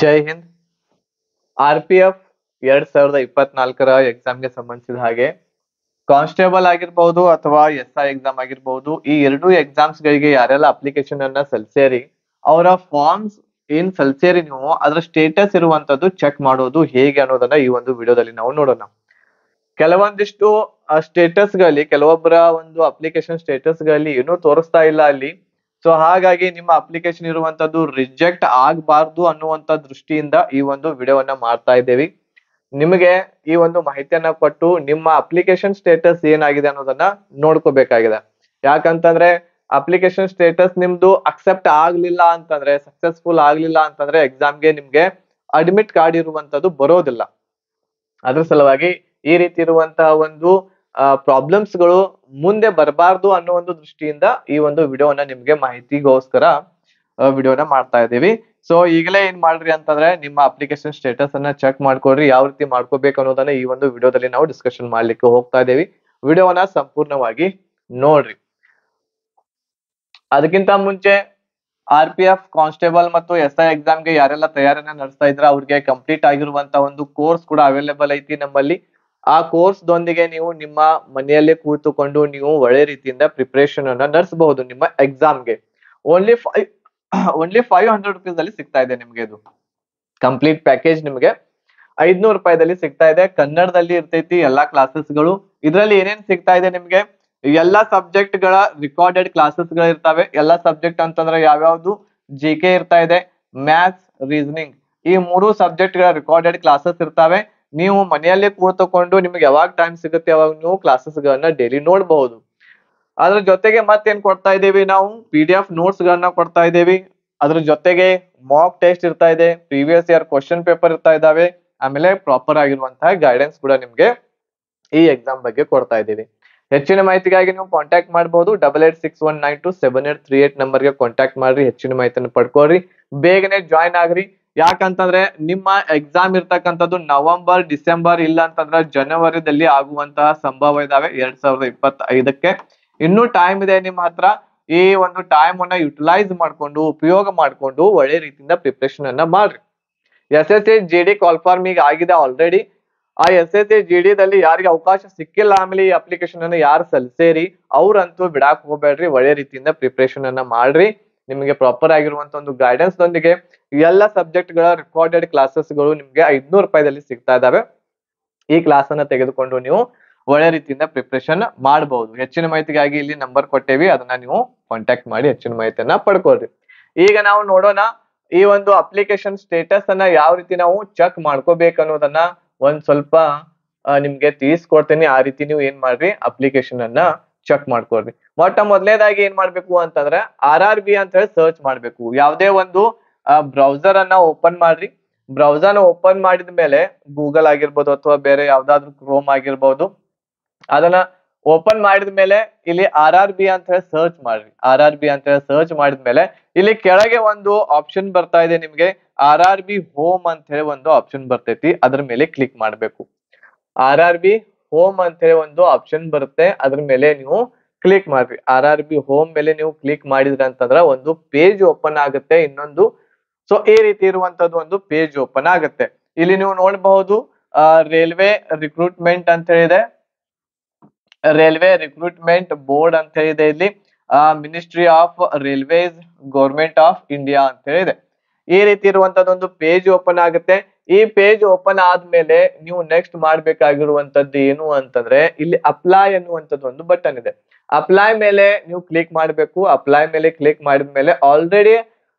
ಜೈ Hind. RPF 2024 ಎಕ್ಸಾಮ್ಗೆ ಸಂಬಂಧಿಸಿದ ಹಾಗೆ ಕಾನ್ಸ್ಟೇಬಲ್ ಆಗಿರ್ಬಹುದು ಅಥವಾ SI ಎಕ್ಸಾಮ್ ಆಗಿರ್ಬಹುದು, ಈ ಎರಡು ಎಕ್ಸಾಮ್ಸ್ ಗಳಿಗೆ ಯಾರೆಲ್ಲ ಅಪ್ಲಿಕೇಶನ್ ಅನ್ನ ಸಲ್ಲಿಸೇರಿ ಅವರ ಫಾರ್ಮ್ಸ್ ಏನ್ ಸಲ್ಲಿಸೇರಿ ನೀವು ಅದರ ಸ್ಟೇಟಸ್ ಇರುವಂತದ್ದು ಚೆಕ್ ಮಾಡೋದು ಹೇಗೆ ಅನ್ನೋದನ್ನ ಈ ಒಂದು ವಿಡಿಯೋದಲ್ಲಿ ನಾವು ನೋಡೋಣ. ಕೆಲವೊಂದಿಷ್ಟು ಸ್ಟೇಟಸ್ ಗಳಲ್ಲಿ ಕೆಲವೊಬ್ಬರ ಒಂದು ಅಪ್ಲಿಕೇಶನ್ ಸ್ಟೇಟಸ್ ಗಳಲ್ಲಿ ಏನೂ ತೋರಿಸ್ತಾ ಇಲ್ಲ ಅಲ್ಲಿ. ಸೊ ಹಾಗಾಗಿ ನಿಮ್ಮ ಅಪ್ಲಿಕೇಶನ್ ಇರುವಂತದ್ದು ರಿಜೆಕ್ಟ್ ಆಗಬಾರ್ದು ಅನ್ನುವಂತ ದೃಷ್ಟಿಯಿಂದ ಈ ಒಂದು ವಿಡಿಯೋವನ್ನ ಮಾಡ್ತಾ ಇದ್ದೇವೆ. ನಿಮಗೆ ಈ ಒಂದು ಮಾಹಿತಿಯನ್ನ ಕೊಟ್ಟು ನಿಮ್ಮ ಅಪ್ಲಿಕೇಶನ್ ಸ್ಟೇಟಸ್ ಏನಾಗಿದೆ ಅನ್ನೋದನ್ನ ನೋಡ್ಕೋಬೇಕಾಗಿದೆ. ಯಾಕಂತಂದ್ರೆ ಅಪ್ಲಿಕೇಶನ್ ಸ್ಟೇಟಸ್ ನಿಮ್ದು ಅಕ್ಸೆಪ್ಟ್ ಆಗ್ಲಿಲ್ಲ ಅಂತಂದ್ರೆ, ಸಕ್ಸಸ್ಫುಲ್ ಆಗ್ಲಿಲ್ಲ ಅಂತಂದ್ರೆ ಎಕ್ಸಾಮ್ಗೆ ನಿಮ್ಗೆ ಅಡ್ಮಿಟ್ ಕಾರ್ಡ್ ಇರುವಂತದ್ದು ಬರೋದಿಲ್ಲ. ಅದ್ರ ಸಲುವಾಗಿ ಈ ರೀತಿ ಇರುವಂತಹ ಒಂದು ಪ್ರಾಬ್ಲಮ್ಸ್ ಗಳು ಮುಂದೆ ಬರಬಾರ್ದು ಅನ್ನೋ ಒಂದು ದೃಷ್ಟಿಯಿಂದ ಈ ಒಂದು ವಿಡಿಯೋವನ್ನ ನಿಮ್ಗೆ ಮಾಹಿತಿಗೋಸ್ಕರ ವಿಡಿಯೋನ ಮಾಡ್ತಾ ಇದ್ದೀವಿ. ಸೊ ಈಗಲೇ ಏನ್ ಮಾಡ್ರಿ ಅಂತಂದ್ರೆ ನಿಮ್ಮ ಅಪ್ಲಿಕೇಶನ್ ಸ್ಟೇಟಸ್ ಅನ್ನ ಚೆಕ್ ಮಾಡ್ಕೊಡ್ರಿ. ಯಾವ ರೀತಿ ಮಾಡ್ಕೋಬೇಕು ಅನ್ನೋದನ್ನ ಈ ಒಂದು ವಿಡಿಯೋದಲ್ಲಿ ನಾವು ಡಿಸ್ಕಷನ್ ಮಾಡ್ಲಿಕ್ಕೆ ಹೋಗ್ತಾ ಇದ್ದೀವಿ. ವಿಡಿಯೋವನ್ನ ಸಂಪೂರ್ಣವಾಗಿ ನೋಡ್ರಿ. ಅದಕ್ಕಿಂತ ಮುಂಚೆ RPF ಕಾನ್ಸ್ಟೇಬಲ್ ಮತ್ತು SI ಎಕ್ಸಾಮ್ಗೆ ಯಾರೆಲ್ಲ ತಯಾರಿಯನ್ನ ನಡೆಸ್ತಾ ಇದ್ರ ಅವ್ರಿಗೆ ಕಂಪ್ಲೀಟ್ ಆಗಿರುವಂತ ಒಂದು ಕೋರ್ಸ್ ಕೂಡ ಅವೈಲೇಬಲ್ ಐತಿ ನಮ್ಮಲ್ಲಿ. ಆ ಕೋರ್ಸ್ ದೊಂದಿಗೆ ನೀವು ನಿಮ್ಮ ಮನೆಯಲ್ಲೇ ಕೂತುಕೊಂಡು ನೀವು ಒಳ್ಳೆ ರೀತಿಯಿಂದ ಪ್ರಿಪರೇಷನ್ ಅನ್ನ ನಡೆಸಬಹುದು ನಿಮ್ಮ ಎಕ್ಸಾಮ್ಗೆ. ಓನ್ಲಿ 500 rupees ಅಲ್ಲಿ ಸಿಗ್ತಾ ಇದೆ ನಿಮ್ಗೆ. ಇದು ಕಂಪ್ಲೀಟ್ ಪ್ಯಾಕೇಜ್ ನಿಮ್ಗೆ 500 ರೂಪಾಯಿದಲ್ಲಿ ಸಿಗ್ತಾ ಇದೆ. ಕನ್ನಡದಲ್ಲಿ ಇರ್ತೈತಿ ಎಲ್ಲಾ ಕ್ಲಾಸಸ್ಗಳು. ಇದರಲ್ಲಿ ಏನೇನ್ ಸಿಗ್ತಾ ಇದೆ ನಿಮ್ಗೆ, ಎಲ್ಲಾ ಸಬ್ಜೆಕ್ಟ್ ಗಳ ರಿಕಾರ್ಡೆಡ್ ಕ್ಲಾಸಸ್ ಗಳು ಇರ್ತವೆ. ಎಲ್ಲಾ ಸಬ್ಜೆಕ್ಟ್ ಅಂತಂದ್ರೆ ಯಾವ್ಯಾವ್ದು, GK ಇರ್ತಾ ಇದೆ, ಮ್ಯಾಥ್ಸ್, ರೀಸನಿಂಗ್, ಈ ಮೂರು ಸಬ್ಜೆಕ್ಟ್ ಗಳ ರಿಕಾರ್ಡೆಡ್ ಕ್ಲಾಸಸ್ ಇರ್ತವೆ. ನೀವು ಮನೆಯಲ್ಲೇ ಕೂತ್ಕೊಂಡು ನಿಮ್ಗೆ ಯಾವಾಗ ಟೈಮ್ ಸಿಗುತ್ತೆ ಅವಾಗ ನೀವು ಕ್ಲಾಸಸ್ ಗಳನ್ನ ಡೈಲಿ ನೋಡಬಹುದು. ಅದ್ರ ಜೊತೆಗೆ ಮತ್ತೇನ್ ಕೊಡ್ತಾ ಇದೀವಿ ನಾವು, PDF ನೋಟ್ಸ್ ಗಳನ್ನ ಕೊಡ್ತಾ ಇದೀವಿ. ಅದ್ರ ಜೊತೆಗೆ ಮಾಕ್ ಟೆಸ್ಟ್ ಇರ್ತಾ ಇದೆ, ಪ್ರೀವಿಯಸ್ ಇಯರ್ ಕ್ವಶನ್ ಪೇಪರ್ ಇರ್ತಾ ಇದಾವೆ. ಆಮೇಲೆ ಪ್ರಾಪರ್ ಆಗಿರುವಂತಹ ಗೈಡೆನ್ಸ್ ಕೂಡ ನಿಮ್ಗೆ ಈ ಎಕ್ಸಾಮ್ ಬಗ್ಗೆ ಕೊಡ್ತಾ ಇದೀವಿ. ಹೆಚ್ಚಿನ ಮಾಹಿತಿಗಾಗಿ ನೀವು ಕಾಂಟ್ಯಾಕ್ಟ್ ಮಾಡಬಹುದು. 8861927838 ನಂಬರ್ಗೆ ಕಾಂಟ್ಯಾಕ್ಟ್ ಮಾಡ್ರಿ. ಹೆಚ್ಚಿನ ಮಾಹಿತಿಯನ್ನು ಪಡ್ಕೋರಿ. ಬೇಗನೆ ಜಾಯ್ನ್ ಆಗ್ರಿ. ಯಾಕಂತಂದ್ರೆ ನಿಮ್ಮ ಎಕ್ಸಾಮ್ ಇರ್ತಕ್ಕಂಥದ್ದು ನವೆಂಬರ್, ಡಿಸೆಂಬರ್ ಇಲ್ಲ ಅಂತಂದ್ರೆ ಜನವರಿದಲ್ಲಿ ಆಗುವಂತಹ ಸಂಭವ ಇದಾವೆ 2025ಕ್ಕೆ. ಇನ್ನೂ ಟೈಮ್ ಇದೆ ನಿಮ್ಮ ಹತ್ರ. ಈ ಒಂದು ಟೈಮ್ ಅನ್ನ ಯುಟಿಲೈಸ್ ಮಾಡ್ಕೊಂಡು, ಉಪಯೋಗ ಮಾಡ್ಕೊಂಡು ಒಳ್ಳೆ ರೀತಿಯಿಂದ ಪ್ರಿಪರೇಷನ್ ಅನ್ನ ಮಾಡ್ರಿ. SSC GD ಕಾಲ್ಫಾರ್ಮ್ ಈಗ ಆಗಿದೆ ಆಲ್ರೆಡಿ. ಆ SSC GD ದಲ್ಲಿ ಯಾರಿಗೆ ಅವಕಾಶ ಸಿಕ್ಕಿಲ್ಲ, ಆಮೇಲೆ ಈ ಅಪ್ಲಿಕೇಶನ್ ಅನ್ನು ಯಾರು ಸಲ್ಲಿಸೇರಿ ಅವ್ರಂತೂ ಬಿಡಾಕ್ ಹೋಗ್ಬೇಡ್ರಿ. ಒಳ್ಳೆ ರೀತಿಯಿಂದ ಪ್ರಿಪರೇಷನ್ ಅನ್ನ ಮಾಡ್ರಿ. ನಿಮಗೆ ಪ್ರಾಪರ್ ಆಗಿರುವಂತ ಒಂದು ಗೈಡೆನ್ಸ್ ದೊಂದಿಗೆ ಎಲ್ಲ ಸಬ್ಜೆಕ್ಟ್ ಗಳ ರಿಕಾರ್ಡೆಡ್ ಕ್ಲಾಸಸ್ ಗಳು ನಿಮ್ಗೆ 500 ರೂಪಾಯಿದಲ್ಲಿ ಸಿಗ್ತಾ ಇದಾವೆ. ಈ ಕ್ಲಾಸ್ ಅನ್ನ ತೆಗೆದುಕೊಂಡು ನೀವು ಒಳ್ಳೆ ರೀತಿಯಿಂದ ಪ್ರಿಪರೇಷನ್ ಮಾಡಬಹುದು. ಹೆಚ್ಚಿನ ಮಾಹಿತಿಗಾಗಿ ಇಲ್ಲಿ ನಂಬರ್ ಕೊಟ್ಟೇವಿ, ಅದನ್ನ ನೀವು ಕಾಂಟ್ಯಾಕ್ಟ್ ಮಾಡಿ ಹೆಚ್ಚಿನ ಮಾಹಿತಿಯನ್ನ ಪಡ್ಕೊಳ್ರಿ. ಈಗ ನಾವು ನೋಡೋಣ ಈ ಒಂದು ಅಪ್ಲಿಕೇಶನ್ ಸ್ಟೇಟಸ್ ಅನ್ನ ಯಾವ ರೀತಿ ನಾವು ಚೆಕ್ ಮಾಡ್ಕೋಬೇಕು ಅನ್ನೋದನ್ನ ಒಂದ್ ಸ್ವಲ್ಪ ನಿಮ್ಗೆ ತಿಳಿಸ್ಕೊಡ್ತೇನೆ. ಆ ರೀತಿ ನೀವು ಏನ್ ಮಾಡ್ರಿ, ಅಪ್ಲಿಕೇಶನ್ ಅನ್ನ ಚೆಕ್ ಮಾಡ್ಕೊಳ್ರಿ. ಮೊದಲನೇದಾಗಿ ಏನ್ ಮಾಡ್ಬೇಕು ಅಂತಂದ್ರೆ RRB ಅಂತ ಹೇಳಿ ಸರ್ಚ್ ಮಾಡ್ಬೇಕು. ಯಾವುದೇ ಒಂದು ಬ್ರೌಸರ್ ಅನ್ನ ಓಪನ್ ಮಾಡ್ರಿ. ಬ್ರೌಸರ್ ಓಪನ್ ಮಾಡಿದ ಮೇಲೆ ಗೂಗಲ್ ಆಗಿರ್ಬೋದು ಅಥವಾ ಬೇರೆ ಯಾವ್ದಾದ್ರು ಕ್ರೋಮ್ ಆಗಿರ್ಬೋದು, ಅದನ್ನ ಓಪನ್ ಮಾಡಿದ ಮೇಲೆ ಇಲ್ಲಿ RRB ಅಂತ ಹೇಳಿ ಸರ್ಚ್ ಮಾಡ್ರಿ. RRB ಅಂತ ಹೇಳಿ ಸರ್ಚ್ ಮಾಡಿದ್ಮೇಲೆ ಇಲ್ಲಿ ಕೆಳಗೆ ಒಂದು ಆಪ್ಷನ್ ಬರ್ತಾ ಇದೆ ನಿಮ್ಗೆ, RRB ಹೋಮ್ ಅಂತ ಹೇಳಿ ಒಂದು ಆಪ್ಷನ್ ಬರ್ತೈತಿ. ಅದ್ರ ಮೇಲೆ ಕ್ಲಿಕ್ ಮಾಡ್ಬೇಕು. RRB ಹೋಮ್ ಅಂತ ಹೇಳಿ ಒಂದು ಆಪ್ಷನ್ ಬರುತ್ತೆ, ಅದ್ರ ಮೇಲೆ ನೀವು ಕ್ಲಿಕ್ ಮಾಡ್ರಿ. RRB ಹೋಮ್ ಮೇಲೆ ನೀವು ಕ್ಲಿಕ್ ಮಾಡಿದ್ರಿ ಅಂತಂದ್ರ ಒಂದು ಪೇಜ್ ಓಪನ್ ಆಗುತ್ತೆ ಇನ್ನೊಂದು. ಸೊ ಈ ರೀತಿ ಇರುವಂತದ್ದು ಒಂದು ಪೇಜ್ ಓಪನ್ ಆಗುತ್ತೆ. ಇಲ್ಲಿ ನೀವು ನೋಡಬಹುದು ರೈಲ್ವೆ ರಿಕ್ರೂಟ್ಮೆಂಟ್ ಅಂತ ಹೇಳಿದೆ, ರೈಲ್ವೆ ರಿಕ್ರೂಟ್ಮೆಂಟ್ ಬೋರ್ಡ್ ಅಂತ ಹೇಳಿದೆ. ಇಲ್ಲಿ ministry of railways, government of India ಅಂತ ಹೇಳಿದೆ. ಈ ರೀತಿ ಇರುವಂತದ್ದು ಒಂದು ಪೇಜ್ ಓಪನ್ ಆಗುತ್ತೆ. ಈ ಪೇಜ್ ಓಪನ್ ಆದ್ಮೇಲೆ ನೀವು ನೆಕ್ಸ್ಟ್ ಮಾಡ್ಬೇಕಾಗಿರುವಂತದ್ದು ಏನು ಅಂತಂದ್ರೆ ಇಲ್ಲಿ ಅಪ್ಲೈ ಅನ್ನುವಂಥದ್ದು ಒಂದು ಬಟನ್ ಇದೆ. ಅಪ್ಲೈ ಮೇಲೆ ನೀವು ಕ್ಲಿಕ್ ಮಾಡ್ಬೇಕು. ಅಪ್ಲೈ ಮೇಲೆ ಕ್ಲಿಕ್ ಮಾಡಿದ್ಮೇಲೆ ಆಲ್ರೆಡಿ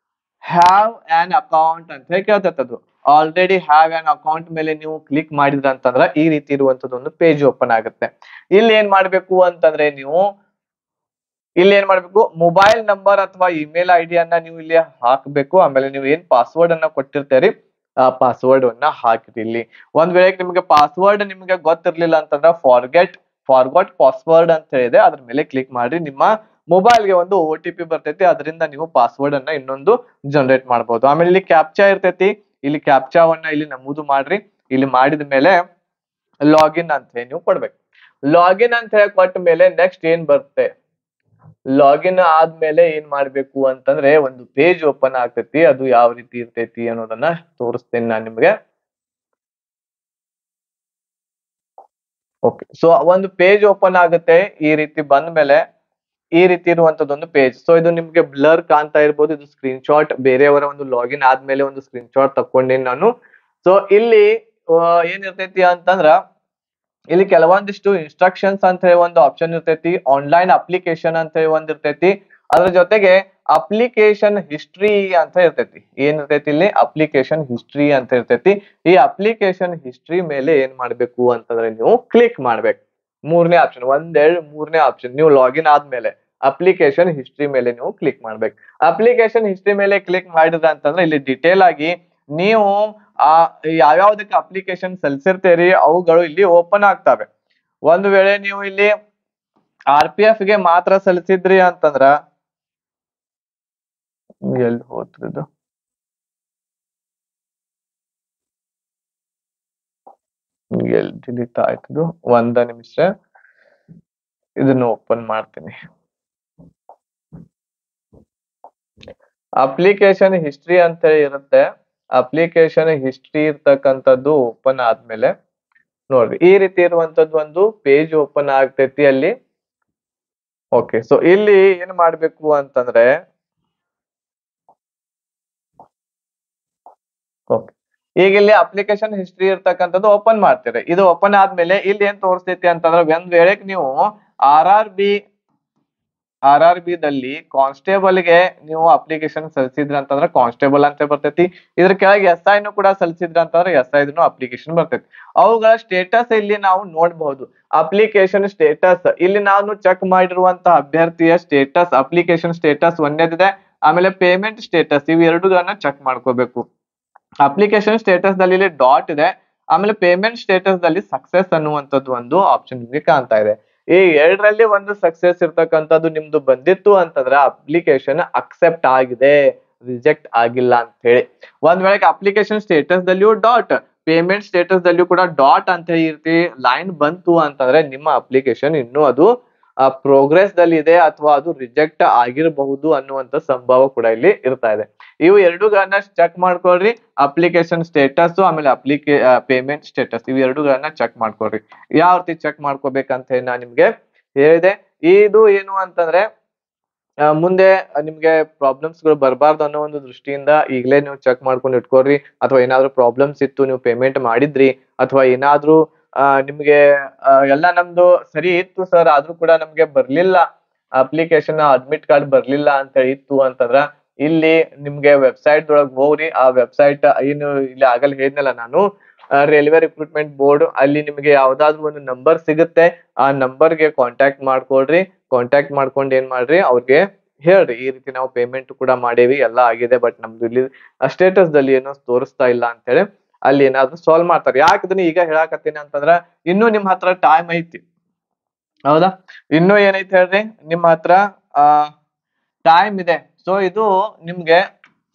ಹ್ಯಾವ್ ಆನ್ ಅಕೌಂಟ್ ಅಂತ ಹೇಳಿ ಕೇಳ್ತದ್ದು. ಆಲ್ರೆಡಿ ಹ್ಯಾವ್ ಆನ್ ಅಕೌಂಟ್ ಮೇಲೆ ನೀವು ಕ್ಲಿಕ್ ಮಾಡಿದ್ರ ಅಂತಂದ್ರ ಈ ರೀತಿ ಇರುವಂತದ್ದು ಒಂದು ಪೇಜ್ ಓಪನ್ ಆಗುತ್ತೆ. ಇಲ್ಲಿ ಏನ್ ಮಾಡ್ಬೇಕು ಅಂತಂದ್ರೆ ನೀವು ಇಲ್ಲಿ ಏನ್ ಮಾಡ್ಬೇಕು, ಮೊಬೈಲ್ ನಂಬರ್ ಅಥವಾ ಇಮೇಲ್ ID ಅನ್ನ ನೀವು ಇಲ್ಲಿ ಹಾಕ್ಬೇಕು. ಆಮೇಲೆ ನೀವು ಏನ್ ಪಾಸ್ವರ್ಡ್ ಅನ್ನ ಕೊಟ್ಟಿರ್ತೀರಿ ಆ ಪಾಸ್ವರ್ಡ್ ಅನ್ನ ಹಾಕಿರಿ. ಇಲ್ಲಿ ಒಂದ್ ವೇಳೆ ನಿಮ್ಗೆ ಪಾಸ್ವರ್ಡ್ ನಿಮ್ಗೆ ಗೊತ್ತಿರ್ಲಿಲ್ಲ ಅಂತಂದ್ರ ಫಾರ್ಗೊಟ್ ಪಾಸ್ವರ್ಡ್ ಅಂತ ಹೇಳಿದೆ, ಅದ್ರ ಮೇಲೆ ಕ್ಲಿಕ್ ಮಾಡಿ. ನಿಮ್ಮ ಮೊಬೈಲ್ಗೆ ಒಂದು OTP ಬರ್ತೈತಿ, ಅದರಿಂದ ನೀವು ಪಾಸ್ವರ್ಡ್ ಅನ್ನ ಇನ್ನೊಂದು ಜನರೇಟ್ ಮಾಡಬಹುದು. ಆಮೇಲೆ ಇಲ್ಲಿ ಕ್ಯಾಪ್ಚಾ ಇರ್ತೈತಿ, ಇಲ್ಲಿ ಕ್ಯಾಪ್ಚಾವನ್ನ ಇಲ್ಲಿ ನಮೂದು ಮಾಡ್ರಿ. ಇಲ್ಲಿ ಮಾಡಿದ ಮೇಲೆ ಲಾಗಿನ್ ಅಂತ ಹೇಳಿ ನೀವು ಕೊಡ್ಬೇಕು. ಲಾಗಿನ್ ಅಂತ ಹೇಳಿ ಕೊಟ್ಟ ಮೇಲೆ ನೆಕ್ಸ್ಟ್ ಏನ್ ಬರುತ್ತೆ, ಲಾಗಿನ್ ಆದ್ಮೇಲೆ ಏನ್ ಮಾಡ್ಬೇಕು ಅಂತಂದ್ರೆ ಒಂದು ಪೇಜ್ ಓಪನ್ ಆಗ್ತೈತಿ, ಅದು ಯಾವ ರೀತಿ ಇರ್ತೈತಿ ಅನ್ನೋದನ್ನ ತೋರಿಸ್ತೇನೆ ನಾನ್ ನಿಮ್ಗೆ. ಓಕೆ, ಸೊ ಒಂದು ಪೇಜ್ ಓಪನ್ ಆಗುತ್ತೆ ಈ ರೀತಿ ಬಂದ್ಮೇಲೆ. ಈ ರೀತಿ ಇರುವಂತದ್ದೊಂದು ಪೇಜ್. ಸೊ ಇದು ನಿಮ್ಗೆ ಬ್ಲರ್ ಕಾಣ್ತಾ ಇರ್ಬೋದು, ಇದು ಸ್ಕ್ರೀನ್ ಶಾಟ್, ಬೇರೆಯವರ ಒಂದು ಲಾಗಿನ್ ಆದ್ಮೇಲೆ ಒಂದು ಸ್ಕ್ರೀನ್ ಶಾಟ್ ತಕೊಂಡೇನಿ ನಾನು. ಸೊ ಇಲ್ಲಿ ಏನಿರ್ತೈತಿ ಅಂತಂದ್ರ, ಇಲ್ಲಿ ಕೆಲವೊಂದಿಷ್ಟು ಇನ್ಸ್ಟ್ರಕ್ಷನ್ಸ್ ಅಂತ ಹೇಳಿ ಒಂದು ಆಪ್ಷನ್ ಇರ್ತೈತಿ, ಆನ್ಲೈನ್ ಅಪ್ಲಿಕೇಶನ್ ಅಂತ ಹೇಳಿ ಒಂದ್ ಇರ್ತೈತಿ, ಅದ್ರ ಜೊತೆಗೆ ಅಪ್ಲಿಕೇಶನ್ ಹಿಸ್ಟ್ರಿ ಅಂತ ಇರ್ತೈತಿ. ಏನ್ ಇರ್ತೈತಿ ಇಲ್ಲಿ? ಅಪ್ಲಿಕೇಶನ್ ಹಿಸ್ಟ್ರಿ ಅಂತ ಇರ್ತೈತಿ. ಈ ಅಪ್ಲಿಕೇಶನ್ ಹಿಸ್ಟ್ರಿ ಮೇಲೆ ಏನ್ ಮಾಡ್ಬೇಕು ಅಂತಂದ್ರೆ ನೀವು ಕ್ಲಿಕ್ ಮಾಡ್ಬೇಕು. ಮೂರನೇ ಆಪ್ಷನ್, ಮೂರನೇ ಆಪ್ಷನ್, ನೀವು ಲಾಗಿನ್ ಆದ್ಮೇಲೆ ಅಪ್ಲಿಕೇಶನ್ ಹಿಸ್ಟ್ರಿ ಮೇಲೆ ನೀವು ಕ್ಲಿಕ್ ಮಾಡ್ಬೇಕು. ಅಪ್ಲಿಕೇಶನ್ ಹಿಸ್ಟ್ರಿ ಮೇಲೆ ಕ್ಲಿಕ್ ಮಾಡಿದ್ರ ಅಂತಂದ್ರೆ ಇಲ್ಲಿ ಡಿಟೇಲ್ ಆಗಿ ನೀವು ಯಾವ್ಯಾವ್ದಕ್ಕೆ ಅಪ್ಲಿಕೇಶನ್ ಸಲ್ಲಿಸಿರ್ತೀರಿ ಅವುಗಳು ಇಲ್ಲಿ ಓಪನ್ ಆಗ್ತವೆ. ಒಂದು ವೇಳೆ ನೀವು ಇಲ್ಲಿ RPF ಗೆ ಮಾತ್ರ ಸಲ್ಲಿಸಿದ್ರಿ ಅಂತಂದ್ರ, ಎಲ್ಲಿ ಹೋತ್ರಿದು, ಎಲ್ಲಿ ಡಿಲೀಟ್ ಆಯ್ತದು, ಒಂದ ನಿಮಿಷ ಇದನ್ನ ಓಪನ್ ಮಾಡ್ತೀನಿ. ಅಪ್ಲಿಕೇಶನ್ ಹಿಸ್ಟ್ರಿ ಅಂತ ಹೇಳಿ ಇರುತ್ತೆ. ಅಪ್ಲಿಕೇಶನ್ ಹಿಸ್ಟ್ರಿ ಇರ್ತಕ್ಕಂಥದ್ದು ಓಪನ್ ಆದ್ಮೇಲೆ ನೋಡ್ರಿ ಈ ರೀತಿ ಇರುವಂತದ್ದು ಒಂದು ಪೇಜ್ ಓಪನ್ ಆಗ್ತೈತಿ ಅಲ್ಲಿ. ಓಕೆ, ಸೊ ಇಲ್ಲಿ ಏನ್ ಮಾಡ್ಬೇಕು ಅಂತಂದ್ರೆ, ಓಕೆ, ಈಗ ಇಲ್ಲಿ ಅಪ್ಲಿಕೇಶನ್ ಹಿಸ್ಟ್ರಿ ಇರ್ತಕ್ಕಂಥದ್ದು ಓಪನ್ ಮಾಡ್ತೀರಿ. ಇದು ಓಪನ್ ಆದ್ಮೇಲೆ ಇಲ್ಲಿ ಏನ್ ತೋರಿಸ್ತೈತಿ ಅಂತಂದ್ರೆ, ಒಂದ್ ವೇಳೆ ನೀವು ಆರ್ ಬಿ ದಲ್ಲಿ ಕಾನ್ಸ್ಟೇಬಲ್ ಗೆ ನೀವು ಅಪ್ಲಿಕೇಶನ್ ಸಲ್ಲಿಸಿದ್ರ ಅಂತಂದ್ರೆ ಕಾನ್ಸ್ಟೇಬಲ್ ಅಂತ ಬರ್ತೈತಿ. ಇದ್ರ ಕೆಳಗೆ SI ನು ಕೂಡ ಸಲ್ಲಿಸಿದ್ರ ಅಂತಂದ್ರೆ SI ನು ಅಪ್ಲಿಕೇಶನ್ ಬರ್ತೈತಿ. ಅವುಗಳ ಸ್ಟೇಟಸ್ ಇಲ್ಲಿ ನಾವು ನೋಡಬಹುದು. ಅಪ್ಲಿಕೇಶನ್ ಸ್ಟೇಟಸ್ ಇಲ್ಲಿ ನಾನು ಚೆಕ್ ಮಾಡಿರುವಂತಹ ಅಭ್ಯರ್ಥಿಯ ಸ್ಟೇಟಸ್, ಅಪ್ಲಿಕೇಶನ್ ಸ್ಟೇಟಸ್ ಒಂದೇದಿದೆ, ಆಮೇಲೆ ಪೇಮೆಂಟ್ ಸ್ಟೇಟಸ್, ಇವು ಎರಡನ್ನ ಚೆಕ್ ಮಾಡ್ಕೋಬೇಕು. ಅಪ್ಲಿಕೇಶನ್ ಸ್ಟೇಟಸ್ ದಲ್ಲಿ ಇಲ್ಲಿ ಡಾಟ್ ಇದೆ, ಆಮೇಲೆ ಪೇಮೆಂಟ್ ಸ್ಟೇಟಸ್ ದಲ್ಲಿ ಸಕ್ಸೆಸ್ ಅನ್ನುವಂಥದ್ದು ಒಂದು ಆಪ್ಷನ್ ನಿಮ್ಗೆ ಕಾಣ್ತಾ ಇದೆ. ಈ ಎರಡರಲ್ಲಿ ಒಂದು ಸಕ್ಸೆಸ್ ಇರ್ತಕ್ಕಂಥದ್ದು ನಿಮ್ದು ಬಂದಿತ್ತು ಅಂತಂದ್ರೆ ಅಪ್ಲಿಕೇಶನ್ ಅಕ್ಸೆಪ್ಟ್ ಆಗಿದೆ, ರಿಜೆಕ್ಟ್ ಆಗಿಲ್ಲ ಅಂತ ಹೇಳಿ. ಒಂದ್ ವೇಳೆ ಅಪ್ಲಿಕೇಶನ್ ಸ್ಟೇಟಸ್ ದಲ್ಲಿಯೂ ಡಾಟ್, ಪೇಮೆಂಟ್ ಸ್ಟೇಟಸ್ ದಲ್ಲಿಯೂ ಕೂಡ ಡಾಟ್ ಅಂತ ಹೇಳಿ ಲೈನ್ ಬಂತು ಅಂತಂದ್ರೆ ನಿಮ್ಮ ಅಪ್ಲಿಕೇಶನ್ ಇನ್ನೂ ಅದು ಪ್ರೋಗ್ರೆಸ್ ದಲ್ಲಿ ಇದೆ ಅಥವಾ ಅದು ರಿಜೆಕ್ಟ್ ಆಗಿರಬಹುದು ಅನ್ನುವಂತ ಸಂಭವ ಕೂಡ ಇಲ್ಲಿ ಇರ್ತಾ ಇದೆ. ಇವು ಎರಡುಗಳನ್ನ ಚೆಕ್ ಮಾಡ್ಕೊಳ್ರಿ, ಅಪ್ಲಿಕೇಶನ್ ಸ್ಟೇಟಸ್ ಆಮೇಲೆ ಪೇಮೆಂಟ್ ಸ್ಟೇಟಸ್, ಇವು ಎರಡುಗಳನ್ನ ಚೆಕ್ ಮಾಡ್ಕೊಳ್ರಿ. ಯಾವ ರೀತಿ ಚೆಕ್ ಮಾಡ್ಕೋಬೇಕಂತ ಹೇಳಿ ನಾನು ನಿಮ್ಗೆ ಹೇಳಿದೆ. ಇದು ಏನು ಅಂತಂದ್ರೆ ಮುಂದೆ ನಿಮ್ಗೆ ಪ್ರಾಬ್ಲಮ್ಸ್ ಗಳು ಬರಬಾರ್ದು ಅನ್ನೋ ಒಂದು ದೃಷ್ಟಿಯಿಂದ ಈಗಲೇ ನೀವು ಚೆಕ್ ಮಾಡ್ಕೊಂಡು ಇಟ್ಕೊಳ್ರಿ. ಅಥವಾ ಏನಾದ್ರು ಪ್ರಾಬ್ಲಮ್ಸ್ ಇತ್ತು, ನೀವು ಪೇಮೆಂಟ್ ಮಾಡಿದ್ರಿ, ಅಥವಾ ಏನಾದ್ರೂ ನಿಮ್ಗೆ ಎಲ್ಲ ನಮ್ದು ಸರಿ ಇತ್ತು ಸರ್, ಆದ್ರೂ ಕೂಡ ನಮ್ಗೆ ಬರ್ಲಿಲ್ಲ ಅಪ್ಲಿಕೇಶನ್ ಅಡ್ಮಿಟ್ ಕಾರ್ಡ್ ಬರ್ಲಿಲ್ಲ ಅಂತ ಹೇಳಿ ಇತ್ತು ಅಂತಂದ್ರ ಇಲ್ಲಿ ನಿಮ್ಗೆ ವೆಬ್ಸೈಟ್ ಒಳಗ್ ಹೋಗ್ರಿ. ಆ ವೆಬ್ಸೈಟ್ ಏನು ಇಲ್ಲಿ ಆಗಲ್ಲ ಹೇಳಿದ್ನಲ್ಲ ನಾನು, ರೈಲ್ವೆ ರಿಕ್ರೂಟ್ಮೆಂಟ್ ಬೋರ್ಡ್, ಅಲ್ಲಿ ನಿಮ್ಗೆ ಯಾವ್ದಾದ್ರು ಒಂದು ನಂಬರ್ ಸಿಗುತ್ತೆ, ಆ ನಂಬರ್ಗೆ ಕಾಂಟ್ಯಾಕ್ಟ್ ಮಾಡ್ಕೊಳ್ರಿ. ಕಾಂಟ್ಯಾಕ್ಟ್ ಮಾಡ್ಕೊಂಡು ಏನ್ ಮಾಡ್ರಿ, ಅವ್ರಿಗೆ ಹೇಳ್ರಿ ಈ ರೀತಿ ನಾವು ಪೇಮೆಂಟ್ ಕೂಡ ಮಾಡೇವಿ, ಎಲ್ಲ ಆಗಿದೆ, ಬಟ್ ನಮ್ದು ಇಲ್ಲಿ ಸ್ಟೇಟಸ್ ದಲ್ಲಿ ಏನೋ ತೋರಿಸ್ತಾ ಇಲ್ಲ ಅಂತ ಹೇಳಿ ಅಲ್ಲಿ ಏನಾದ್ರು ಸಾಲ್ವ್ ಮಾಡ್ತಾರೆ. ಯಾಕೆ ಇದನ್ನ ಈಗ ಹೇಳಾಕತ್ತೀನಿ ಅಂತಂದ್ರ, ಇನ್ನೂ ನಿಮ್ ಹತ್ರ ಟೈಮ್ ಐತಿ, ಹೌದಾ? ಇನ್ನೂ ಏನೈತಿ ಹೇಳ್ರಿ, ನಿಮ್ಮ ಹತ್ರ ಟೈಮ್ ಇದೆ. ಸೊ ಇದು ನಿಮ್ಗೆ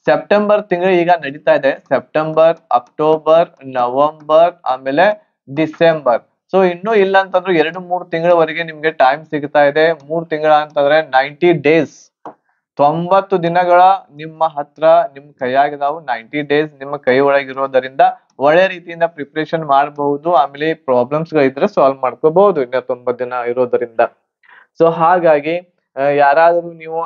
ಸೆಪ್ಟೆಂಬರ್ ತಿಂಗಳು ಈಗ ನಡೀತಾ ಇದೆ, ಸೆಪ್ಟೆಂಬರ್, ಅಕ್ಟೋಬರ್, ನವೆಂಬರ್, ಆಮೇಲೆ ಡಿಸೆಂಬರ್. ಸೊ ಇನ್ನೂ ಇಲ್ಲ ಅಂತಂದ್ರೆ 2-3 ತಿಂಗಳವರೆಗೆ ನಿಮ್ಗೆ ಟೈಮ್ ಸಿಗ್ತಾ ಇದೆ. 3 ತಿಂಗಳ ಅಂತಂದ್ರೆ 90 ಡೇಸ್, 90 ದಿನಗಳ ನಿಮ್ಮ ಹತ್ರ ನಿಮ್ ಕೈಯಾಗಿದಾವು. 90 ಡೇಸ್ ನಿಮ್ಮ ಕೈ ಒಳಗಿರೋದರಿಂದ ಒಳ್ಳೆ ರೀತಿಯಿಂದ ಪ್ರಿಪರೇಷನ್ ಮಾಡಬಹುದು. ಆಮೇಲೆ ಪ್ರಾಬ್ಲಮ್ಸ್ ಗಳಿದ್ರೆ ಸಾಲ್ವ್ ಮಾಡ್ಕೋಬಹುದು ಇನ್ನ 90 ದಿನ ಇರೋದರಿಂದ. ಸೊ ಹಾಗಾಗಿ ಯಾರಾದ್ರೂ ನೀವು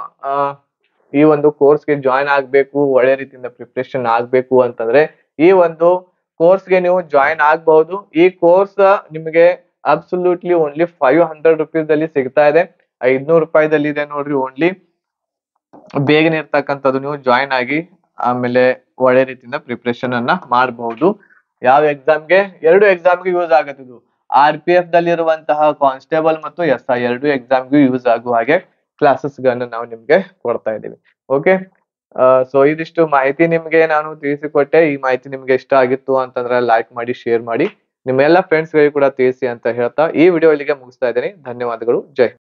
ಈ ಒಂದು ಕೋರ್ಸ್ಗೆ ಜಾಯಿನ್ ಆಗ್ಬೇಕು, ಒಳ್ಳೆ ರೀತಿಯಿಂದ ಪ್ರಿಪರೇಷನ್ ಆಗ್ಬೇಕು ಅಂತಂದ್ರೆ ಈ ಒಂದು ಕೋರ್ಸ್ಗೆ ನೀವು ಜಾಯಿನ್ ಆಗ್ಬಹುದು. ಈ ಕೋರ್ಸ್ ನಿಮಗೆ ಅಬ್ಸಲ್ಯೂಟ್ಲಿ ಓನ್ಲಿ 500 rupees ದಲ್ಲಿ ಸಿಗ್ತಾ ಇದೆ. 500 ರೂಪಾಯಿದಲ್ಲಿ ಇದೆ ನೋಡ್ರಿ ಓನ್ಲಿ. ಬೇಗನೆ ಇರ್ತಕ್ಕಂಥದ್ದು, ನೀವು ಜಾಯಿನ್ ಆಗಿ ಆಮೇಲೆ ಒಳ್ಳೆ ರೀತಿಯಿಂದ ಪ್ರಿಪರೇಷನ್ ಅನ್ನ ಮಾಡಬಹುದು. ಯಾವ ಎಕ್ಸಾಮ್ಗೆ? 2 ಎಕ್ಸಾಮ್ಗೆ ಯೂಸ್ ಆಗತ್ತೆ ಇದು. RPF ದಲ್ಲಿ ಇರುವಂತಹ ಕಾನ್ಸ್ಟೇಬಲ್ ಮತ್ತು SI 2 ಎಕ್ಸಾಮ್ಗೂ ಯೂಸ್ ಆಗುವ ಹಾಗೆ ಕ್ಲಾಸಸ್ ಗಳನ್ನ ನಾವು ನಿಮ್ಗೆ ಕೊಡ್ತಾ ಇದೀವಿ. ಓಕೆ, ಸೊ ಇದಿಷ್ಟು ಮಾಹಿತಿ ನಿಮ್ಗೆ ನಾನು ತಿಳಿಸಿಕೊಟ್ಟೆ. ಈ ಮಾಹಿತಿ ನಿಮ್ಗೆ ಇಷ್ಟ ಆಗಿತ್ತು ಅಂತಂದ್ರೆ ಲೈಕ್ ಮಾಡಿ, ಶೇರ್ ಮಾಡಿ, ನಿಮ್ಮ ಎಲ್ಲ ಫ್ರೆಂಡ್ಸ್ ಗಳಿಗೆ ಕೂಡ ತಿಳಿಸಿ ಅಂತ ಹೇಳ್ತಾ ಈ ವಿಡಿಯೋ ಇಲ್ಲಿಗೆ ಮುಗಿಸ್ತಾ ಇದ್ದೀನಿ. ಧನ್ಯವಾದಗಳು. ಜೈ ಹಿಂದ್.